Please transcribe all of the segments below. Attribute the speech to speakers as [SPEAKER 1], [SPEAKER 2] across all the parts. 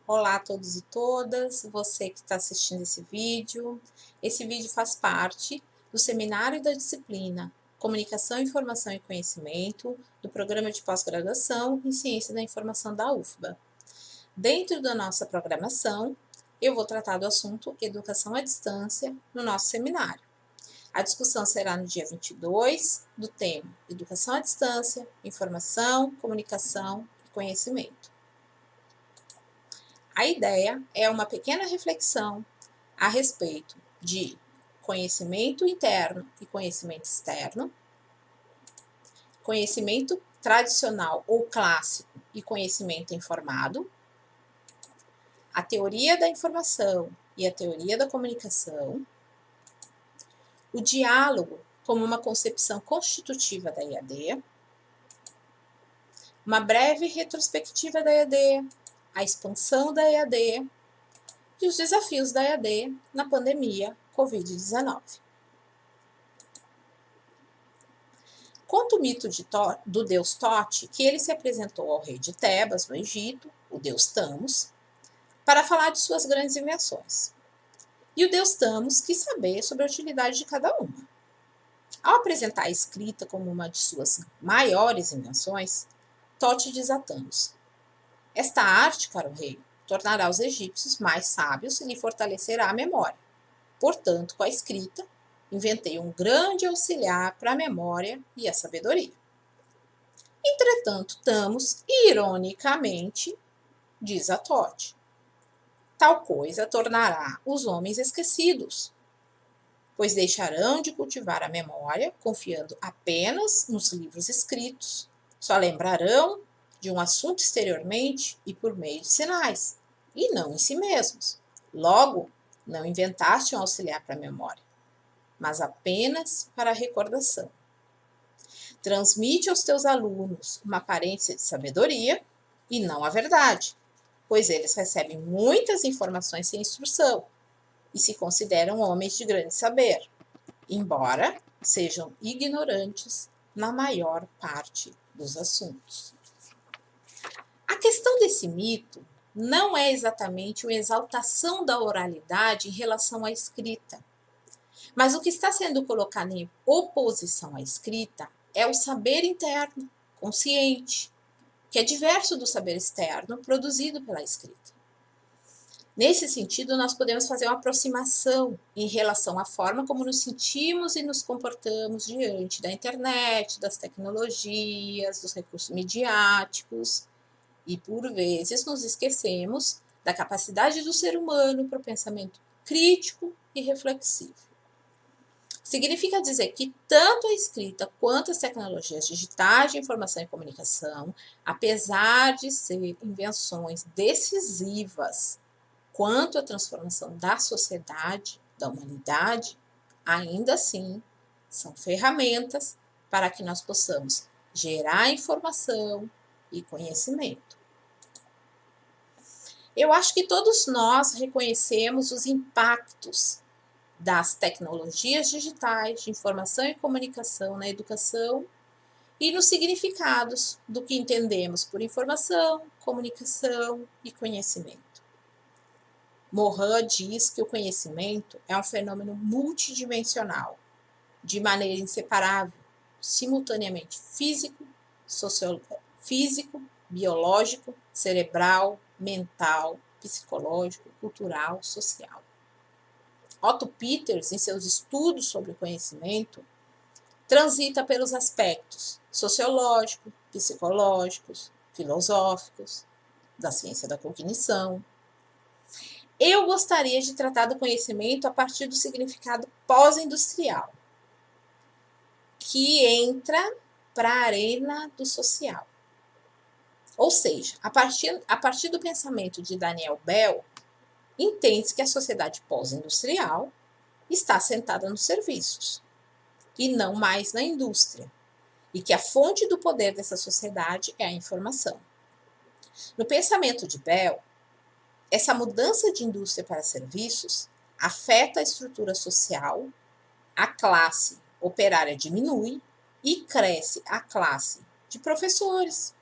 [SPEAKER 1] Olá a todos e todas, você que está assistindo esse vídeo. Esse vídeo faz parte do seminário da disciplina Comunicação, Informação e Conhecimento do Programa de Pós-Graduação em Ciência da Informação da UFBA. Dentro da nossa programação, eu vou tratar do assunto Educação à Distância no nosso seminário. A discussão será no dia 22, do tema Educação à Distância, Informação, Comunicação e Conhecimento. A ideia é uma pequena reflexão a respeito de conhecimento interno e conhecimento externo, conhecimento tradicional ou clássico e conhecimento informado, a teoria da informação e a teoria da comunicação, o diálogo como uma concepção constitutiva da EAD, uma breve retrospectiva da EAD, a expansão da EAD e os desafios da EAD na pandemia Covid-19. Conta o mito do deus Tote que ele se apresentou ao rei de Tebas, no Egito, o deus Thamus, para falar de suas grandes invenções. E o deus Thamus quis saber sobre a utilidade de cada uma. Ao apresentar a escrita como uma de suas maiores invenções, Tote diz a Thamus: "Esta arte, caro rei, tornará os egípcios mais sábios e lhe fortalecerá a memória. Portanto, com a escrita, inventei um grande auxiliar para a memória e a sabedoria." Entretanto, Thamus, ironicamente, diz a Tote: "Tal coisa tornará os homens esquecidos, pois deixarão de cultivar a memória, confiando apenas nos livros escritos. Só lembrarão de um assunto exteriormente e por meio de sinais, e não em si mesmos. Logo, não inventaste um auxiliar para a memória, mas apenas para a recordação. Transmite aos teus alunos uma aparência de sabedoria e não a verdade, pois eles recebem muitas informações sem instrução e se consideram homens de grande saber, embora sejam ignorantes na maior parte dos assuntos." A questão desse mito não é exatamente uma exaltação da oralidade em relação à escrita, mas o que está sendo colocado em oposição à escrita é o saber interno, consciente, que é diverso do saber externo produzido pela escrita. Nesse sentido, nós podemos fazer uma aproximação em relação à forma como nos sentimos e nos comportamos diante da internet, das tecnologias, dos recursos midiáticos, e por vezes nos esquecemos da capacidade do ser humano para o pensamento crítico e reflexivo. Significa dizer que tanto a escrita quanto as tecnologias digitais de informação e comunicação, apesar de serem invenções decisivas quanto à transformação da sociedade, da humanidade, ainda assim são ferramentas para que nós possamos gerar informação e conhecimento. Eu acho que todos nós reconhecemos os impactos das tecnologias digitais de informação e comunicação na educação e nos significados do que entendemos por informação, comunicação e conhecimento. Morin diz que o conhecimento é um fenômeno multidimensional, de maneira inseparável, simultaneamente físico, biológico, cerebral, mental, psicológico, cultural, social. Otto Peters, em seus estudos sobre o conhecimento, transita pelos aspectos sociológicos, psicológicos, filosóficos, da ciência da cognição. Eu gostaria de tratar do conhecimento a partir do significado pós-industrial, que entra para a arena do social. Ou seja, a partir do pensamento de Daniel Bell, entende-se que a sociedade pós-industrial está assentada nos serviços e não mais na indústria, e que a fonte do poder dessa sociedade é a informação. No pensamento de Bell, essa mudança de indústria para serviços afeta a estrutura social, a classe operária diminui e cresce a classe de professores,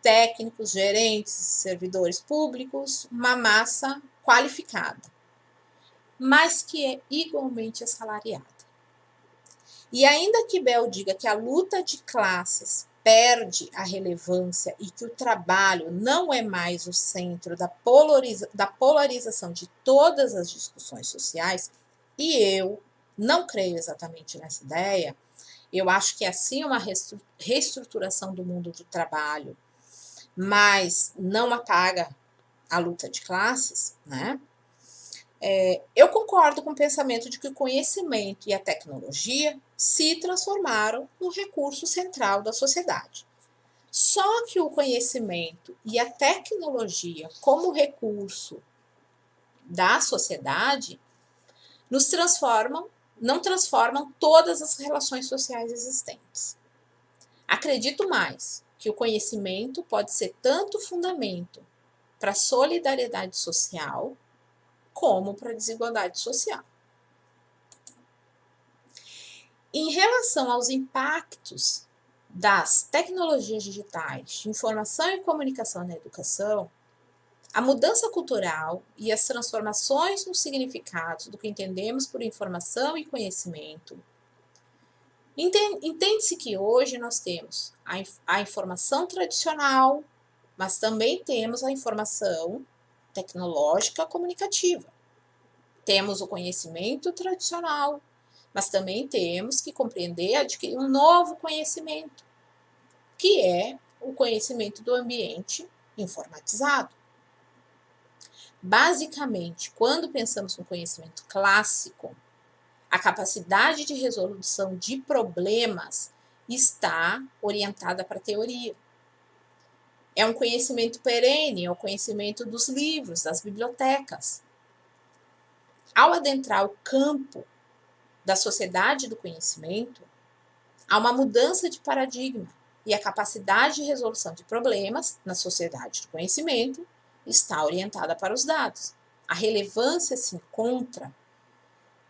[SPEAKER 1] técnicos, gerentes, servidores públicos, uma massa qualificada, mas que é igualmente assalariada. E ainda que Bell diga que a luta de classes perde a relevância e que o trabalho não é mais o centro da polarização de todas as discussões sociais, e eu não creio exatamente nessa ideia, eu acho que é sim uma reestruturação do mundo do trabalho, mas não apaga a luta de classes, né? Eu concordo com o pensamento de que o conhecimento e a tecnologia se transformaram no recurso central da sociedade. Só que o conhecimento e a tecnologia, como recurso da sociedade, não transformam todas as relações sociais existentes. Acredito mais que o conhecimento pode ser tanto fundamento para a solidariedade social, como para a desigualdade social. Em relação aos impactos das tecnologias digitais de informação e comunicação na educação, a mudança cultural e as transformações nos significados do que entendemos por informação e conhecimento. Entende-se que hoje nós temos a informação tradicional, mas também temos a informação tecnológica comunicativa. Temos o conhecimento tradicional, mas também temos que compreender e adquirir um novo conhecimento, que é o conhecimento do ambiente informatizado. Basicamente, quando pensamos no conhecimento clássico, a capacidade de resolução de problemas está orientada para a teoria. É um conhecimento perene, é o conhecimento dos livros, das bibliotecas. Ao adentrar o campo da sociedade do conhecimento, há uma mudança de paradigma e a capacidade de resolução de problemas na sociedade do conhecimento está orientada para os dados. A relevância se encontra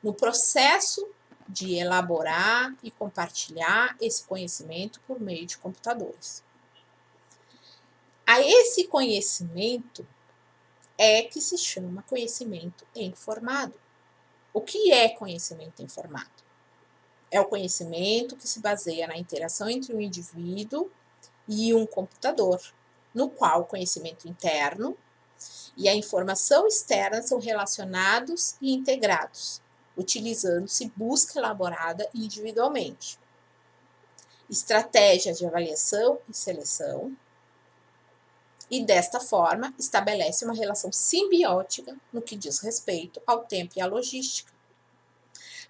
[SPEAKER 1] no processo de elaborar e compartilhar esse conhecimento por meio de computadores. A esse conhecimento é que se chama conhecimento informado. O que é conhecimento informado? É o conhecimento que se baseia na interação entre um indivíduo e um computador, no qual o conhecimento interno e a informação externa são relacionados e integrados, utilizando-se busca elaborada individualmente, estratégias de avaliação e seleção, e desta forma estabelece uma relação simbiótica no que diz respeito ao tempo e à logística.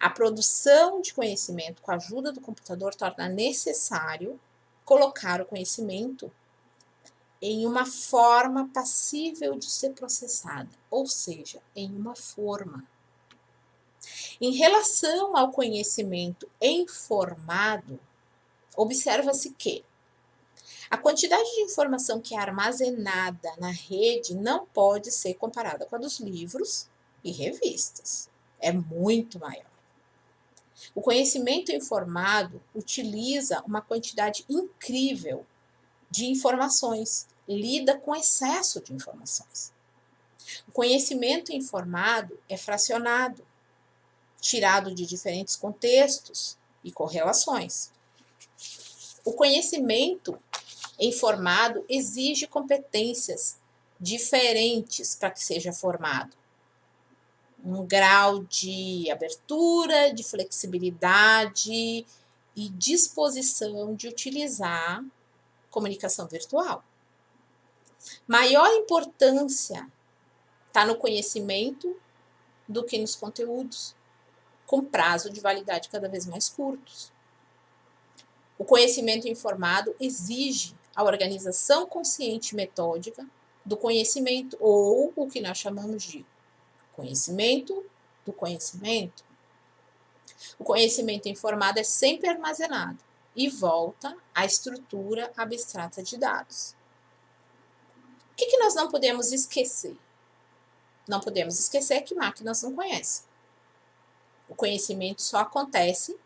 [SPEAKER 1] A produção de conhecimento com a ajuda do computador torna necessário colocar o conhecimento em uma forma passível de ser processada, ou seja, em uma forma. Em relação ao conhecimento informado, observa-se que a quantidade de informação que é armazenada na rede não pode ser comparada com a dos livros e revistas. É muito maior. O conhecimento informado utiliza uma quantidade incrível de informações, lida com excesso de informações. O conhecimento informado é fracionado, tirado de diferentes contextos e correlações. O conhecimento informado exige competências diferentes para que seja formado. Um grau de abertura, de flexibilidade e disposição de utilizar comunicação virtual. Maior importância está no conhecimento do que nos conteúdos, com prazo de validade cada vez mais curtos. O conhecimento informado exige a organização consciente e metódica do conhecimento, ou o que nós chamamos de conhecimento do conhecimento. O conhecimento informado é sempre armazenado e volta à estrutura abstrata de dados. O que nós não podemos esquecer? Não podemos esquecer que máquinas não conhecem. O conhecimento só acontece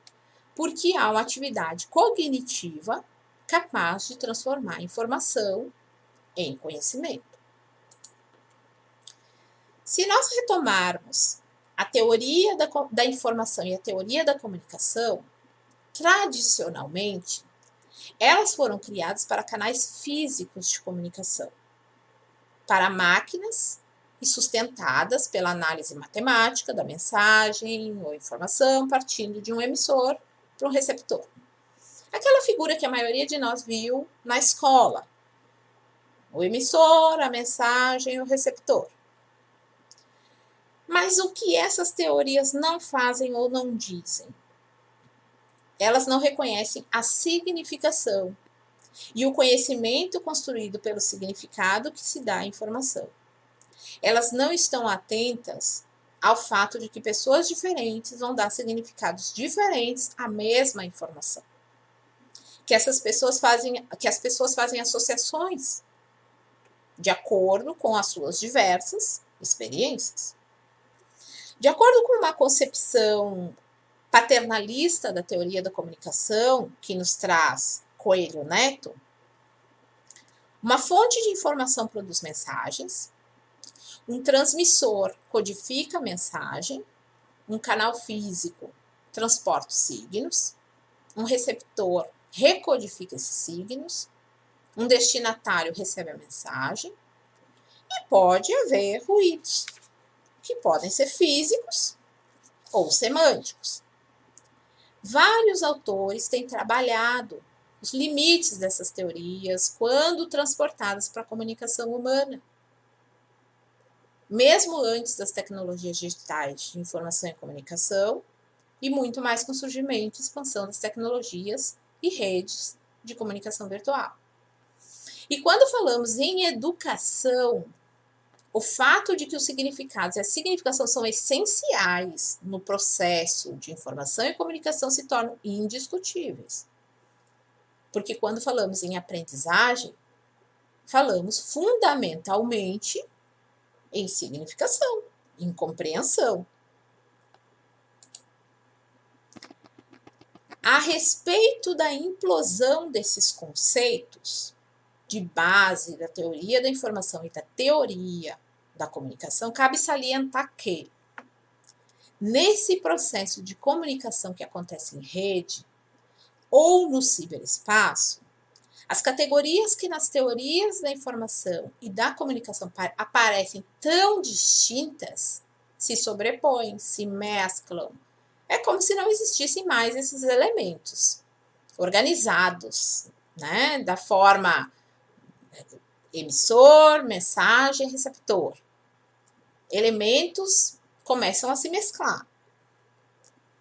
[SPEAKER 1] porque há uma atividade cognitiva capaz de transformar informação em conhecimento. Se nós retomarmos a teoria da informação e a teoria da comunicação, tradicionalmente, elas foram criadas para canais físicos de comunicação, para máquinas e sustentadas pela análise matemática da mensagem ou informação partindo de um emissor para um receptor. Aquela figura que a maioria de nós viu na escola. O emissor, a mensagem e o receptor. Mas o que essas teorias não fazem ou não dizem? Elas não reconhecem a significação e o conhecimento construído pelo significado que se dá à informação. Elas não estão atentas ao fato de que pessoas diferentes vão dar significados diferentes à mesma informação. Que as pessoas fazem associações de acordo com as suas diversas experiências. De acordo com uma concepção paternalista da teoria da comunicação, que nos traz Coelho Neto, uma fonte de informação produz mensagens, um transmissor codifica a mensagem, um canal físico transporta os signos, um receptor recodifica esses signos, um destinatário recebe a mensagem e pode haver ruídos, que podem ser físicos ou semânticos. Vários autores têm trabalhado os limites dessas teorias quando transportadas para a comunicação humana. Mesmo antes das tecnologias digitais de informação e comunicação, e muito mais com o surgimento e expansão das tecnologias e redes de comunicação virtual. E quando falamos em educação, o fato de que os significados e a significação são essenciais no processo de informação e comunicação se tornam indiscutíveis. Porque quando falamos em aprendizagem, falamos fundamentalmente em significação, em compreensão. A respeito da implosão desses conceitos de base da teoria da informação e da teoria da comunicação, cabe salientar que, nesse processo de comunicação que acontece em rede ou no ciberespaço, as categorias que nas teorias da informação e da comunicação aparecem tão distintas se sobrepõem, se mesclam. É como se não existissem mais esses elementos organizados, né, da forma emissor, mensagem, receptor. Elementos começam a se mesclar.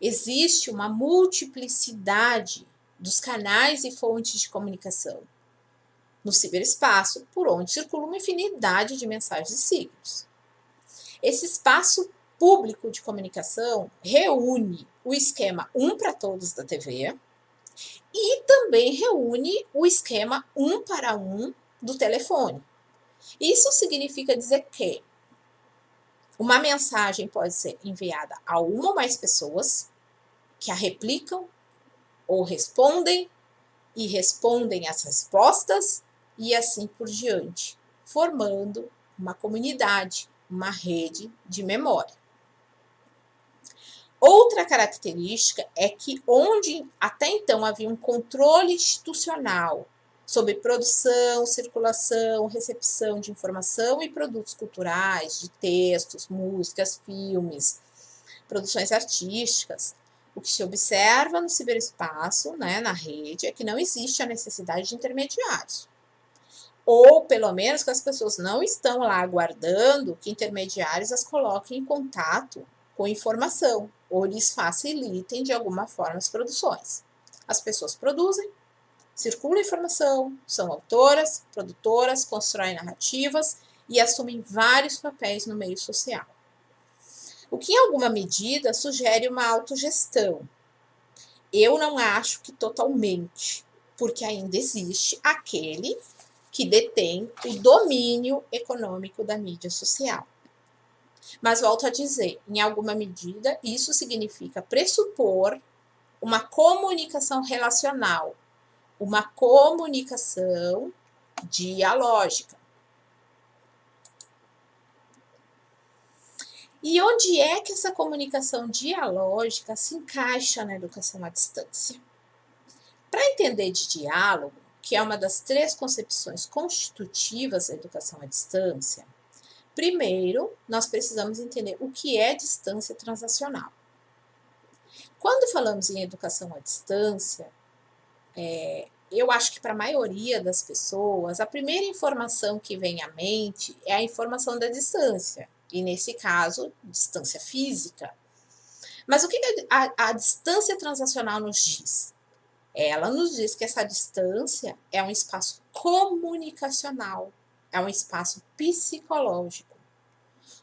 [SPEAKER 1] Existe uma multiplicidade dos canais e fontes de comunicação no ciberespaço, por onde circula uma infinidade de mensagens e signos. Esse espaço público de comunicação reúne o esquema um para todos da TV e também reúne o esquema um para um do telefone. Isso significa dizer que uma mensagem pode ser enviada a uma ou mais pessoas que a replicam ou respondem e respondem as respostas e assim por diante, formando uma comunidade, uma rede de memória. Outra característica é que onde até então havia um controle institucional sobre produção, circulação, recepção de informação e produtos culturais, de textos, músicas, filmes, produções artísticas, o que se observa no ciberespaço, né, na rede, é que não existe a necessidade de intermediários. Ou, pelo menos, que as pessoas não estão lá aguardando que intermediários as coloquem em contato com informação, ou lhes facilitem de alguma forma as produções. As pessoas produzem, circulam informação, são autoras, produtoras, constroem narrativas e assumem vários papéis no meio social. O que, em alguma medida, sugere uma autogestão. Eu não acho que totalmente, porque ainda existe aquele que detém o domínio econômico da mídia social. Mas volto a dizer, em alguma medida, isso significa pressupor uma comunicação relacional, uma comunicação dialógica. E onde é que essa comunicação dialógica se encaixa na educação à distância? Para entender de diálogo, que é uma das 3 concepções constitutivas da educação à distância, primeiro nós precisamos entender o que é distância transacional. Quando falamos em educação à distância, eu acho que para a maioria das pessoas, a primeira informação que vem à mente é a informação da distância, e nesse caso, distância física. Mas o que a distância transacional nos diz? Ela nos diz que essa distância é um espaço comunicacional, é um espaço psicológico.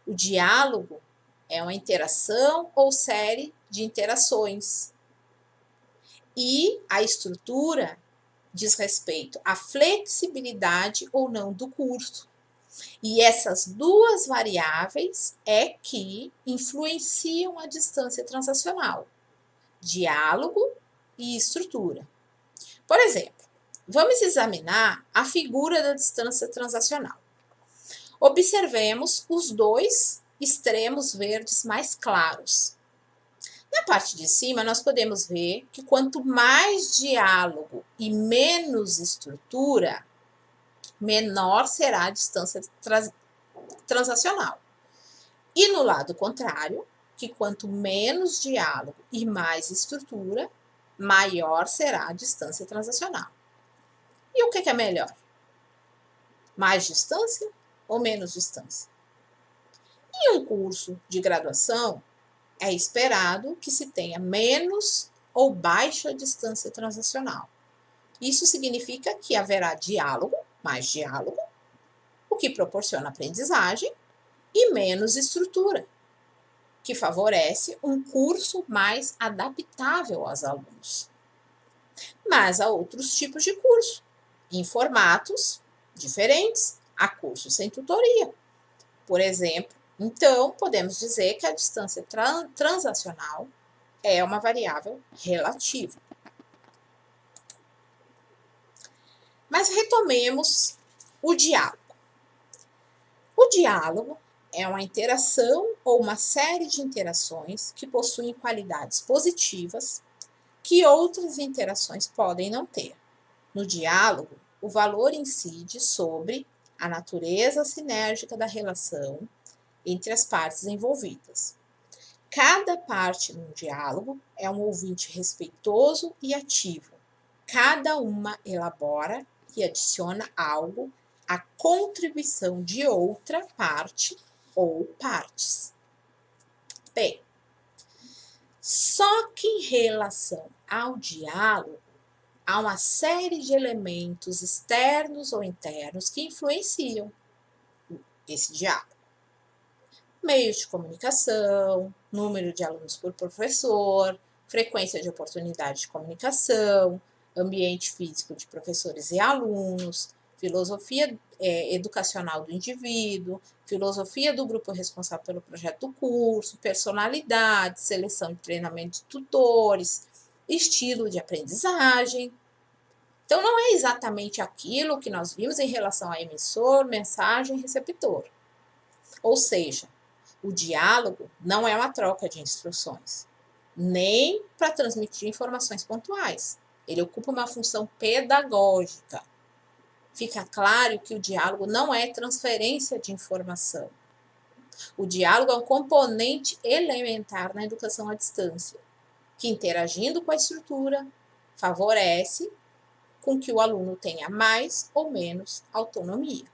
[SPEAKER 1] O diálogo é uma interação ou série de interações. E a estrutura diz respeito à flexibilidade ou não do curso. E essas 2 variáveis é que influenciam a distância transacional: diálogo e estrutura. Por exemplo, vamos examinar a figura da distância transacional. Observemos os 2 extremos verdes mais claros. Na parte de cima, nós podemos ver que quanto mais diálogo e menos estrutura, menor será a distância transacional. E no lado contrário, que quanto menos diálogo e mais estrutura, maior será a distância transacional. E o que é melhor? Mais distância ou menos distância? Em um curso de graduação, é esperado que se tenha menos ou baixa distância transacional. Isso significa que haverá diálogo, mais diálogo, o que proporciona aprendizagem, e menos estrutura, que favorece um curso mais adaptável aos alunos. Mas há outros tipos de curso, em formatos diferentes, há cursos sem tutoria. Por exemplo, então, podemos dizer que a distância transacional é uma variável relativa. Mas retomemos o diálogo. O diálogo é uma interação ou uma série de interações que possuem qualidades positivas que outras interações podem não ter. No diálogo, o valor incide sobre a natureza sinérgica da relação entre as partes envolvidas. Cada parte no diálogo é um ouvinte respeitoso e ativo. Cada uma elabora e adiciona algo à contribuição de outra parte ou partes. Bem, só que em relação ao diálogo, há uma série de elementos externos ou internos que influenciam esse diálogo. Meios de comunicação, número de alunos por professor, frequência de oportunidade de comunicação, ambiente físico de professores e alunos, filosofia educacional do indivíduo, filosofia do grupo responsável pelo projeto do curso, personalidade, seleção e treinamento de tutores, estilo de aprendizagem. Então, não é exatamente aquilo que nós vimos em relação a emissor, mensagem e receptor. Ou seja, o diálogo não é uma troca de instruções, nem para transmitir informações pontuais. Ele ocupa uma função pedagógica. Fica claro que o diálogo não é transferência de informação. O diálogo é um componente elementar na educação à distância, que, interagindo com a estrutura, favorece com que o aluno tenha mais ou menos autonomia.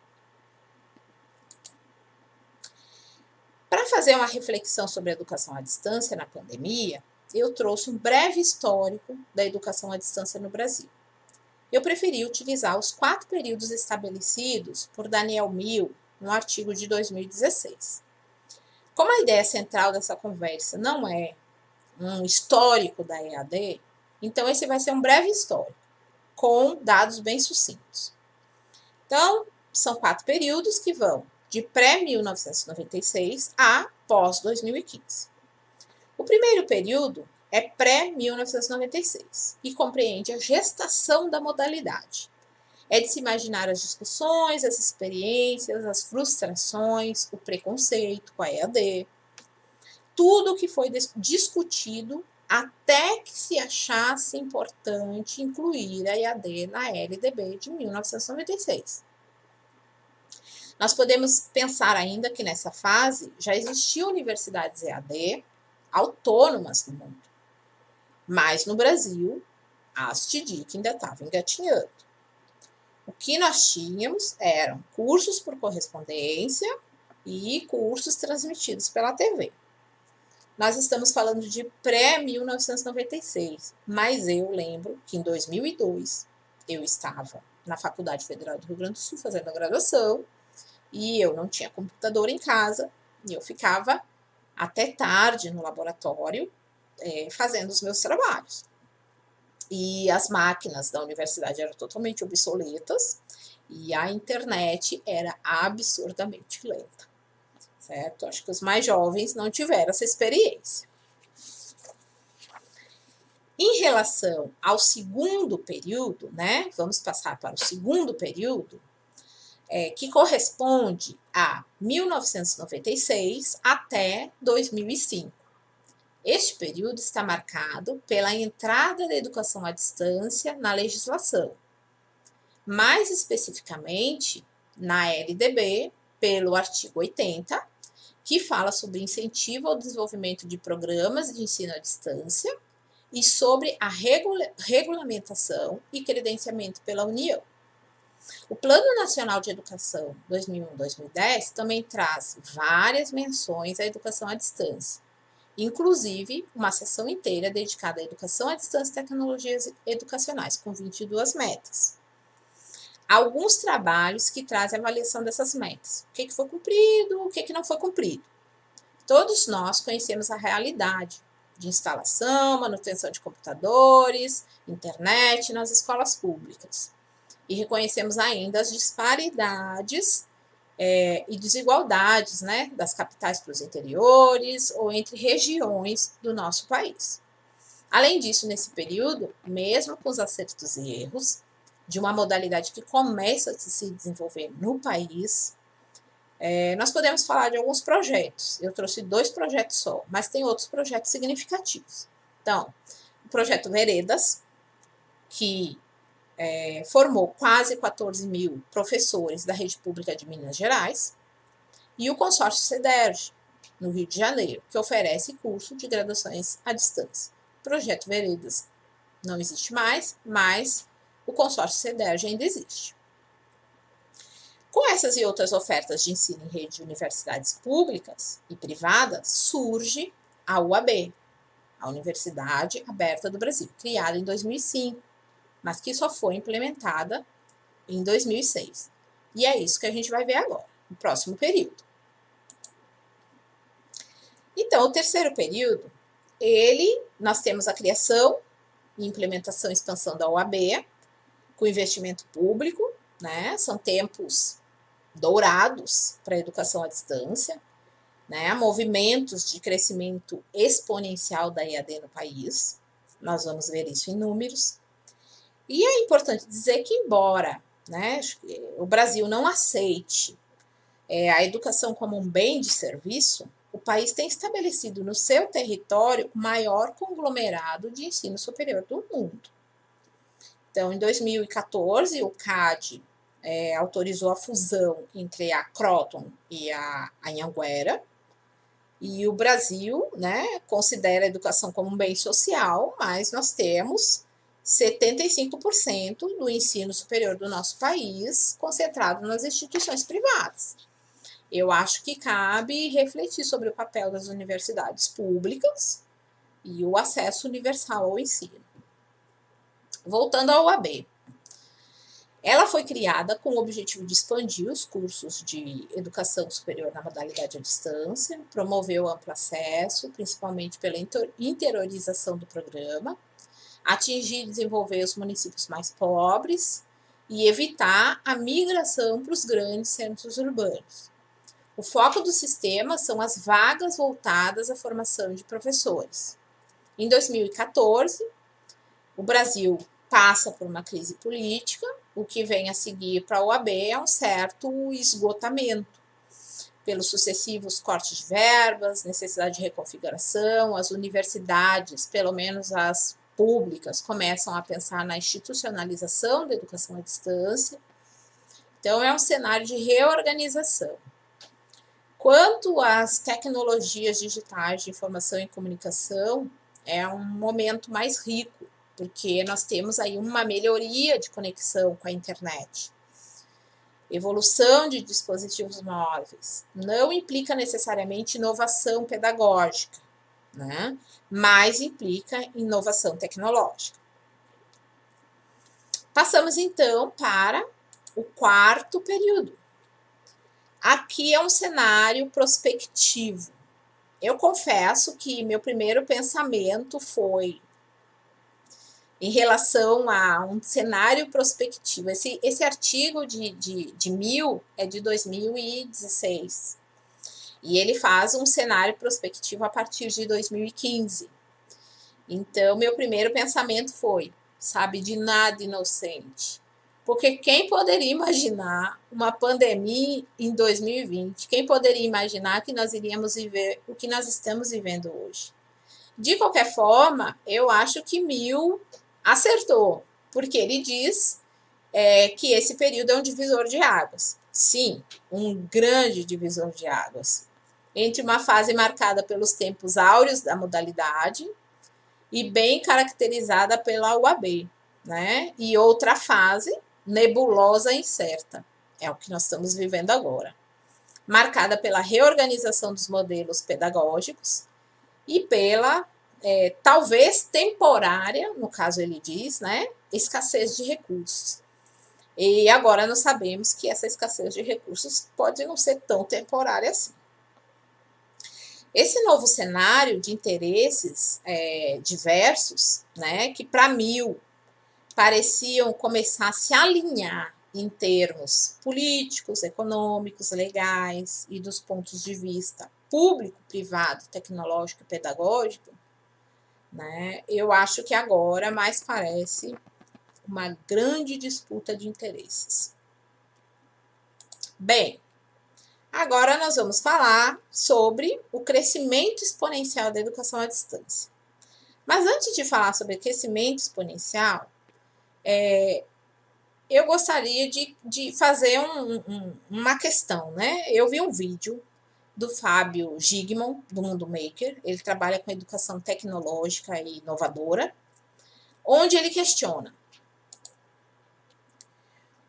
[SPEAKER 1] Para fazer uma reflexão sobre a educação à distância na pandemia, eu trouxe um breve histórico da educação à distância no Brasil. Eu preferi utilizar os 4 períodos estabelecidos por Daniel Mill no artigo de 2016. Como a ideia central dessa conversa não é um histórico da EAD, então esse vai ser um breve histórico, com dados bem sucintos. Então, são 4 períodos que vão de pré-1996 a pós-2015. O primeiro período é pré-1996 e compreende a gestação da modalidade. É de se imaginar as discussões, as experiências, as frustrações, o preconceito com a EAD. tudo que foi discutido até que se achasse importante incluir a EAD na LDB de 1996. Nós podemos pensar ainda que nessa fase já existiam universidades EAD autônomas no mundo, mas no Brasil, as TDIC ainda estavam engatinhando. O que nós tínhamos eram cursos por correspondência e cursos transmitidos pela TV. Nós estamos falando de pré-1996, mas eu lembro que em 2002 eu estava na Faculdade Federal do Rio Grande do Sul fazendo a graduação e eu não tinha computador em casa e eu ficava até tarde no laboratório fazendo os meus trabalhos. E as máquinas da universidade eram totalmente obsoletas e a internet era absurdamente lenta. Certo? Acho que os mais jovens não tiveram essa experiência. Em relação ao segundo período, né? Vamos passar para o segundo período, que corresponde a 1996 até 2005. Este período está marcado pela entrada da educação à distância na legislação, mais especificamente na LDB, pelo artigo 80, que fala sobre incentivo ao desenvolvimento de programas de ensino à distância e sobre a regulamentação e credenciamento pela União. O Plano Nacional de Educação 2001-2010 também traz várias menções à educação à distância, inclusive uma seção inteira dedicada à educação à distância e tecnologias educacionais, com 22 metas. Alguns trabalhos que trazem a avaliação dessas metas. O que foi cumprido, o que não foi cumprido. Todos nós conhecemos a realidade de instalação, manutenção de computadores, internet nas escolas públicas. E reconhecemos ainda as disparidades e desigualdades, né, das capitais para os interiores ou entre regiões do nosso país. Além disso, nesse período, mesmo com os acertos e erros, de uma modalidade que começa a se desenvolver no país, nós podemos falar de alguns projetos. Eu trouxe 2 projetos só, mas tem outros projetos significativos. Então, o projeto Veredas, que formou quase 14 mil professores da rede pública de Minas Gerais, e o consórcio CEDERJ, no Rio de Janeiro, que oferece curso de graduações à distância. O projeto Veredas não existe mais, mas o consórcio CEDERJ ainda existe. Com essas e outras ofertas de ensino em rede de universidades públicas e privadas, surge a UAB, a Universidade Aberta do Brasil, criada em 2005, mas que só foi implementada em 2006. E é isso que a gente vai ver agora, no próximo período. Então, o terceiro período, nós temos a criação, implementação e expansão da UAB, com investimento público, né? São tempos dourados para a educação à distância, né? Movimentos de crescimento exponencial da EAD no país. Nós vamos ver isso em números. E é importante dizer que, embora, né, o Brasil não aceite a educação como um bem de serviço, o país tem estabelecido no seu território o maior conglomerado de ensino superior do mundo. Então, em 2014, o CAD autorizou a fusão entre a Croton e a Anhanguera, e o Brasil, né, considera a educação como um bem social, mas nós temos 75% do ensino superior do nosso país concentrado nas instituições privadas. Eu acho que cabe refletir sobre o papel das universidades públicas e o acesso universal ao ensino. Voltando à UAB. Ela foi criada com o objetivo de expandir os cursos de educação superior na modalidade à distância, promover o amplo acesso, principalmente pela interiorização do programa, atingir e desenvolver os municípios mais pobres e evitar a migração para os grandes centros urbanos. O foco do sistema são as vagas voltadas à formação de professores. Em 2014, o Brasil passa por uma crise política, o que vem a seguir para a UAB é um certo esgotamento, pelos sucessivos cortes de verbas, necessidade de reconfiguração, as universidades, pelo menos as públicas, começam a pensar na institucionalização da educação à distância. Então, é um cenário de reorganização. Quanto às tecnologias digitais de informação e comunicação, é um momento mais rico, porque nós temos aí uma melhoria de conexão com a internet. Evolução de dispositivos móveis não implica necessariamente inovação pedagógica, né? Mas implica inovação tecnológica. Passamos então para o quarto período. Aqui é um cenário prospectivo. Eu confesso que meu primeiro pensamento foi em relação a um cenário prospectivo. Esse artigo de 1000 é de 2016. E ele faz um cenário prospectivo a partir de 2015. Então, meu primeiro pensamento foi, sabe, de nada inocente. Porque quem poderia imaginar uma pandemia em 2020? Quem poderia imaginar que nós iríamos viver o que nós estamos vivendo hoje? De qualquer forma, eu acho que 1000 acertou, porque ele diz que esse período é um divisor de águas. Sim, um grande divisor de águas. Entre uma fase marcada pelos tempos áureos da modalidade e bem caracterizada pela UAB, né? E outra fase nebulosa e incerta. É o que nós estamos vivendo agora. Marcada pela reorganização dos modelos pedagógicos e pela talvez temporária, no caso ele diz, né, escassez de recursos. E agora nós sabemos que essa escassez de recursos pode não ser tão temporária assim. Esse novo cenário de interesses diversos, né, que para 1000 pareciam começar a se alinhar em termos políticos, econômicos, legais e dos pontos de vista público, privado, tecnológico e pedagógico, né? Eu acho que agora mais parece uma grande disputa de interesses. Bem, agora nós vamos falar sobre o crescimento exponencial da educação à distância. Mas antes de falar sobre crescimento exponencial, eu gostaria de fazer uma questão, né? Eu vi um vídeo do Fábio Gigman, do Mundo Maker, ele trabalha com educação tecnológica e inovadora, onde ele questiona: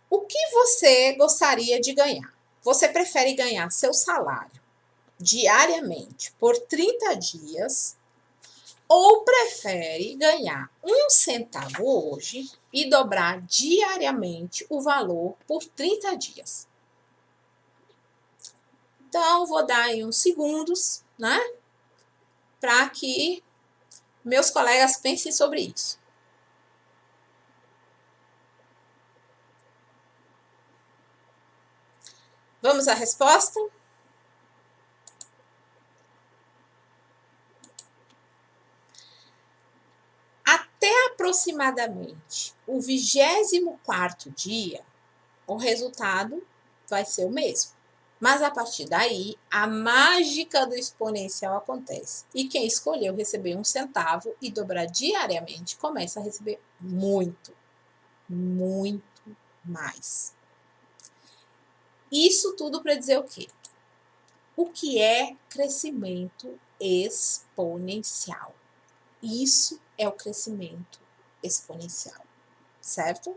[SPEAKER 1] o que você gostaria de ganhar? Você prefere ganhar seu salário diariamente por 30 dias ou prefere ganhar 1 centavo hoje e dobrar diariamente o valor por 30 dias? Então, vou dar aí uns segundos, né? Para que meus colegas pensem sobre isso. Vamos à resposta? Até aproximadamente o 24º dia, o resultado vai ser o mesmo. Mas a partir daí, a mágica do exponencial acontece. E quem escolheu receber 1 centavo e dobrar diariamente começa a receber muito, muito mais. Isso tudo para dizer o quê? O que é crescimento exponencial? Isso é o crescimento exponencial, certo?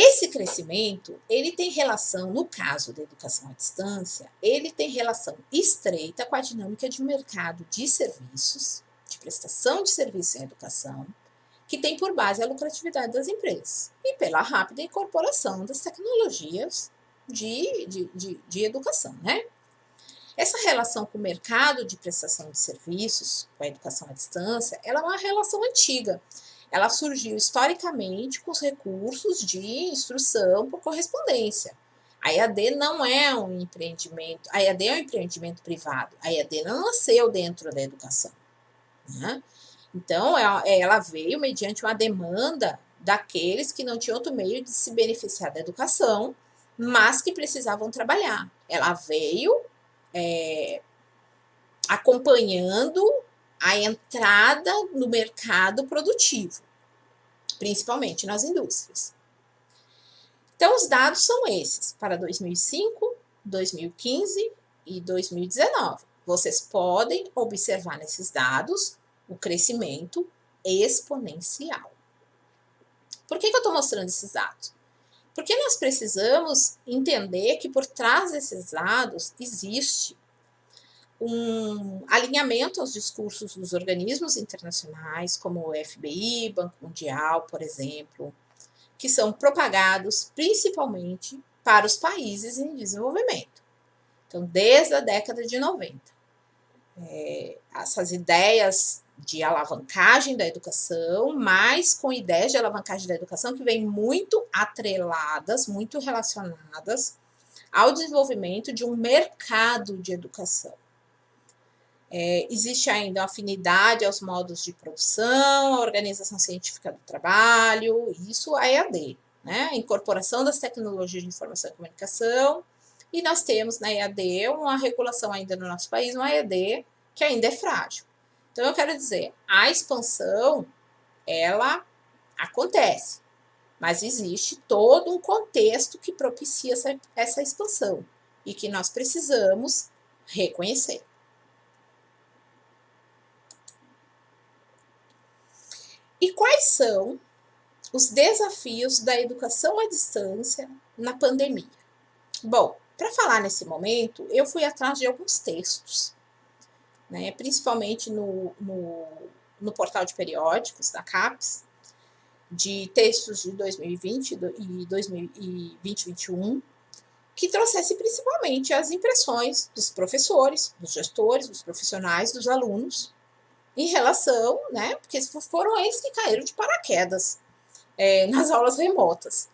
[SPEAKER 1] Esse crescimento, ele tem relação, no caso da educação à distância, ele tem relação estreita com a dinâmica de um mercado de serviços, de prestação de serviço em educação, que tem por base a lucratividade das empresas e pela rápida incorporação das tecnologias de educação, né? Essa relação com o mercado de prestação de serviços, com a educação à distância, ela é uma relação antiga. Ela surgiu historicamente com os recursos de instrução por correspondência. A EAD não é um empreendimento, a EAD é um empreendimento privado. A EAD não nasceu dentro da educação, né? Então, ela veio mediante uma demanda daqueles que não tinham outro meio de se beneficiar da educação mas que precisavam trabalhar. Ela veio acompanhando a entrada no mercado produtivo, principalmente nas indústrias. Então, os dados são esses para 2005, 2015 e 2019. Vocês podem observar nesses dados o crescimento exponencial. Por que eu estou mostrando esses dados? Porque nós precisamos entender que por trás desses dados existe um alinhamento aos discursos dos organismos internacionais, como o FBI, Banco Mundial, por exemplo, que são propagados principalmente para os países em desenvolvimento. Então, desde a década de 90. Essas ideias de alavancagem da educação, mas com ideias de alavancagem da educação que vêm muito atreladas, muito relacionadas ao desenvolvimento de um mercado de educação. Existe ainda uma afinidade aos modos de produção, a organização científica do trabalho, isso a EAD, né? A incorporação das tecnologias de informação e comunicação, e nós temos na EAD uma regulação ainda no nosso país, uma EAD que ainda é frágil. Então, eu quero dizer, a expansão, ela acontece, mas existe todo um contexto que propicia essa expansão e que nós precisamos reconhecer. E quais são os desafios da educação à distância na pandemia? Bom, para falar nesse momento, eu fui atrás de alguns textos, né, principalmente no portal de periódicos da CAPES, de textos de 2020 e 2021, que trouxesse principalmente as impressões dos professores, dos gestores, dos profissionais, dos alunos, em relação, né, porque foram eles que caíram de paraquedas nas aulas remotas.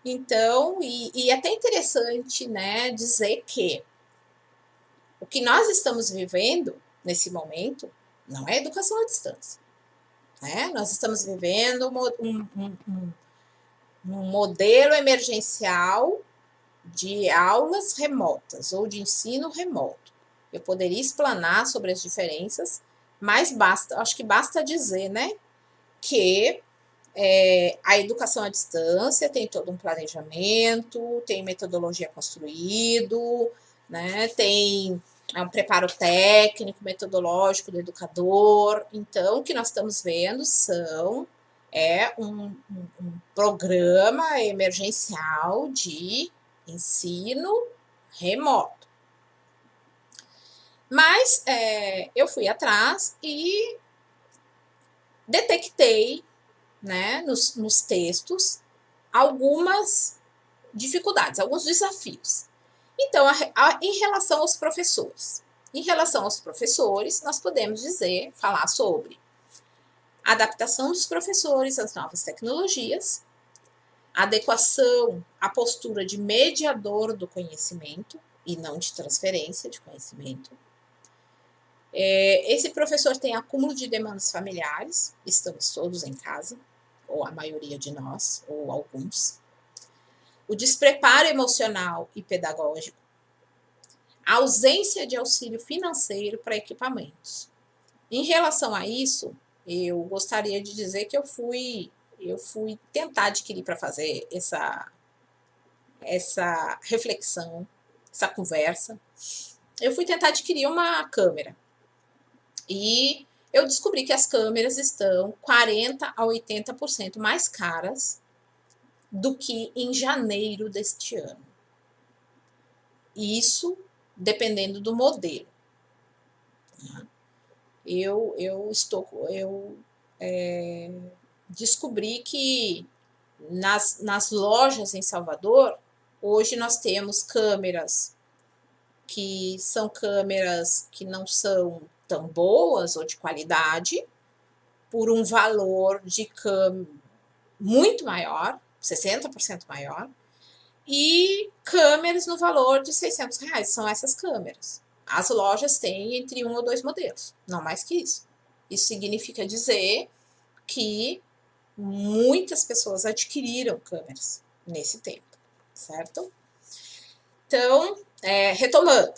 [SPEAKER 1] Então, e é até interessante, né, dizer que o que nós estamos vivendo nesse momento não é educação à distância. Né? Nós estamos vivendo um modelo emergencial de aulas remotas ou de ensino remoto. Eu poderia explanar sobre as diferenças, mas acho que basta dizer, né, que a educação à distância tem todo um planejamento, tem metodologia construído, né, tem um preparo técnico, metodológico do educador. Então, o que nós estamos vendo um programa emergencial de ensino remoto. Mas eu fui atrás e detectei, né, nos textos algumas dificuldades, alguns desafios. Então, em relação aos professores. Em relação aos professores, nós podemos falar sobre a adaptação dos professores às novas tecnologias, adequação à postura de mediador do conhecimento e não de transferência de conhecimento. Esse professor tem acúmulo de demandas familiares, estamos todos em casa, ou a maioria de nós, ou alguns. O despreparo emocional e pedagógico, a ausência de auxílio financeiro para equipamentos. Em relação a isso, eu gostaria de dizer que eu fui tentar adquirir para fazer essa reflexão, essa conversa. Eu fui tentar adquirir uma câmera. E eu descobri que as câmeras estão 40% a 80% mais caras do que em janeiro deste ano. Isso dependendo do modelo. Eu descobri que nas lojas em Salvador, hoje nós temos câmeras que são câmeras que não são tão boas ou de qualidade, por um valor de muito maior, 60% maior, e câmeras no valor de R$600. São essas câmeras. As lojas têm entre 1 ou 2 modelos, não mais que isso. Isso significa dizer que muitas pessoas adquiriram câmeras nesse tempo, certo? Então, retomando.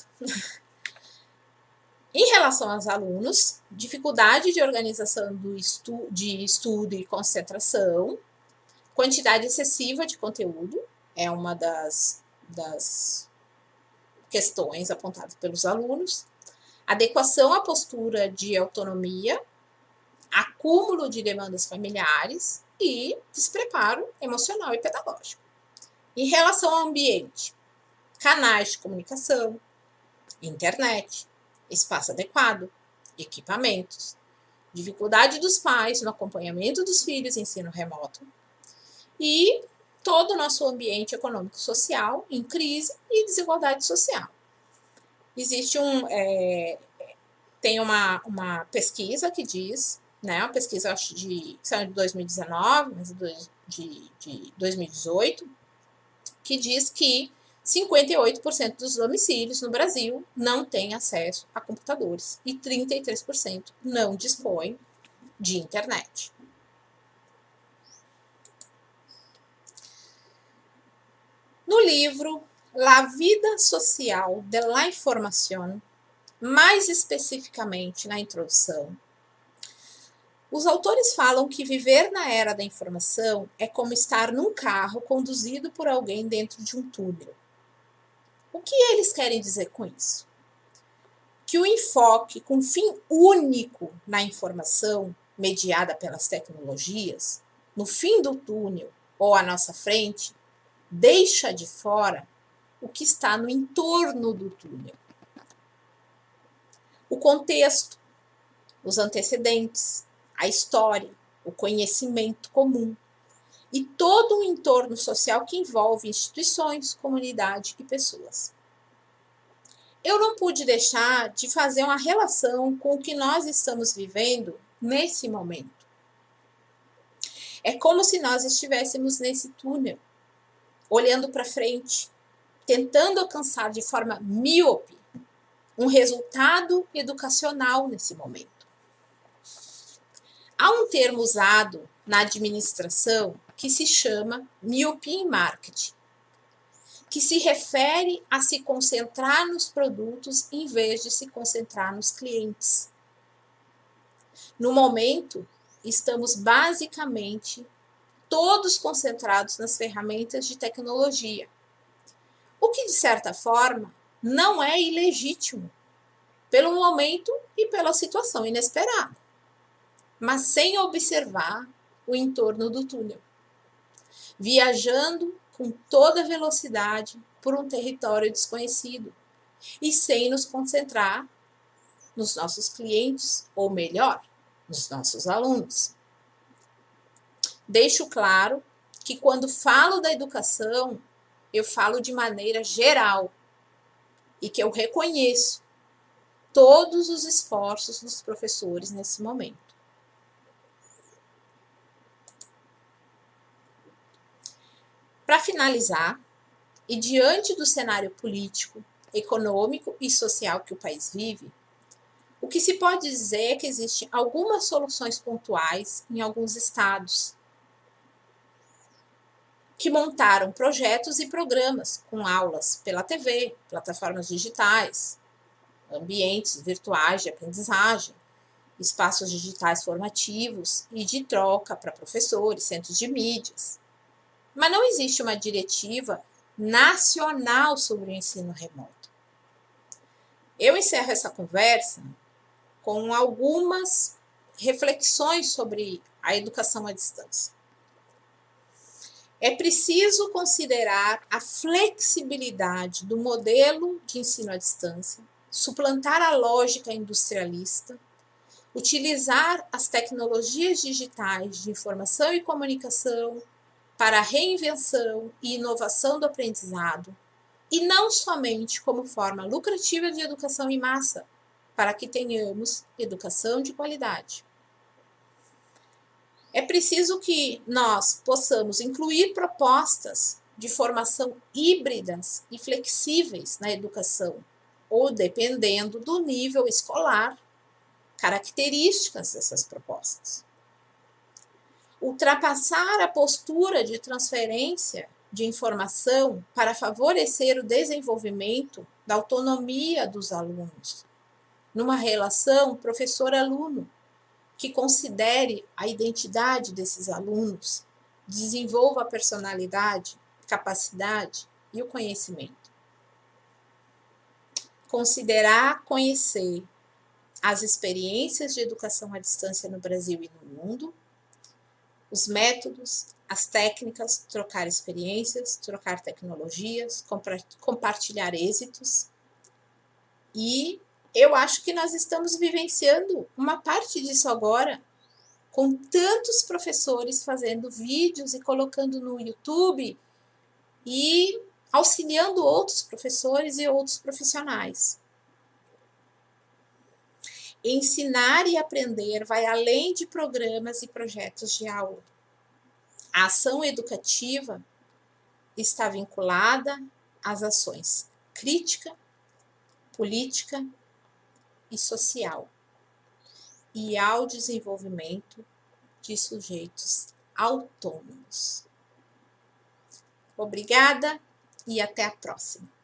[SPEAKER 1] Em relação aos alunos, dificuldade de organização de estudo e concentração, quantidade excessiva de conteúdo é uma das questões apontadas pelos alunos, adequação à postura de autonomia, acúmulo de demandas familiares e despreparo emocional e pedagógico. Em relação ao ambiente, canais de comunicação, internet, espaço adequado, equipamentos, dificuldade dos pais no acompanhamento dos filhos em ensino remoto e todo o nosso ambiente econômico-social em crise e desigualdade social. Existe tem uma pesquisa que diz, né, uma pesquisa acho de 2019, mas de 2018, que diz que 58% dos domicílios no Brasil não têm acesso a computadores e 33% não dispõem de internet. No livro La Vida Social de la Información, mais especificamente na introdução, os autores falam que viver na era da informação é como estar num carro conduzido por alguém dentro de um túnel. O que eles querem dizer com isso? Que o enfoque com fim único na informação mediada pelas tecnologias, no fim do túnel ou à nossa frente, deixa de fora o que está no entorno do túnel. O contexto, os antecedentes, a história, o conhecimento comum e todo o entorno social que envolve instituições, comunidade e pessoas. Eu não pude deixar de fazer uma relação com o que nós estamos vivendo nesse momento. É como se nós estivéssemos nesse túnel, olhando para frente, tentando alcançar de forma míope um resultado educacional nesse momento. Há um termo usado na administração que se chama miopia em marketing, que se refere a se concentrar nos produtos em vez de se concentrar nos clientes. No momento, estamos basicamente todos concentrados nas ferramentas de tecnologia, o que, de certa forma, não é ilegítimo, pelo momento e pela situação inesperada, mas sem observar o entorno do túnel, viajando com toda velocidade por um território desconhecido e sem nos concentrar nos nossos clientes, ou melhor, nos nossos alunos. Deixo claro que quando falo da educação, eu falo de maneira geral e que eu reconheço todos os esforços dos professores nesse momento. Para finalizar, e diante do cenário político, econômico e social que o país vive, o que se pode dizer é que existem algumas soluções pontuais em alguns estados que montaram projetos e programas com aulas pela TV, plataformas digitais, ambientes virtuais de aprendizagem, espaços digitais formativos e de troca para professores, centros de mídias. Mas não existe uma diretiva nacional sobre o ensino remoto. Eu encerro essa conversa com algumas reflexões sobre a educação à distância. É preciso considerar a flexibilidade do modelo de ensino à distância, suplantar a lógica industrialista, utilizar as tecnologias digitais de informação e comunicação para a reinvenção e inovação do aprendizado, e não somente como forma lucrativa de educação em massa, para que tenhamos educação de qualidade. É preciso que nós possamos incluir propostas de formação híbridas e flexíveis na educação, ou dependendo do nível escolar, características dessas propostas. Ultrapassar a postura de transferência de informação para favorecer o desenvolvimento da autonomia dos alunos, numa relação professor-aluno, que considere a identidade desses alunos, desenvolva a personalidade, capacidade e o conhecimento. Considerar conhecer as experiências de educação à distância no Brasil e no mundo, os métodos, as técnicas, trocar experiências, trocar tecnologias, compartilhar êxitos. E eu acho que nós estamos vivenciando uma parte disso agora, com tantos professores fazendo vídeos e colocando no YouTube e auxiliando outros professores e outros profissionais. Ensinar e aprender vai além de programas e projetos de aula. A ação educativa está vinculada às ações crítica, política e social, e ao desenvolvimento de sujeitos autônomos. Obrigada e até a próxima.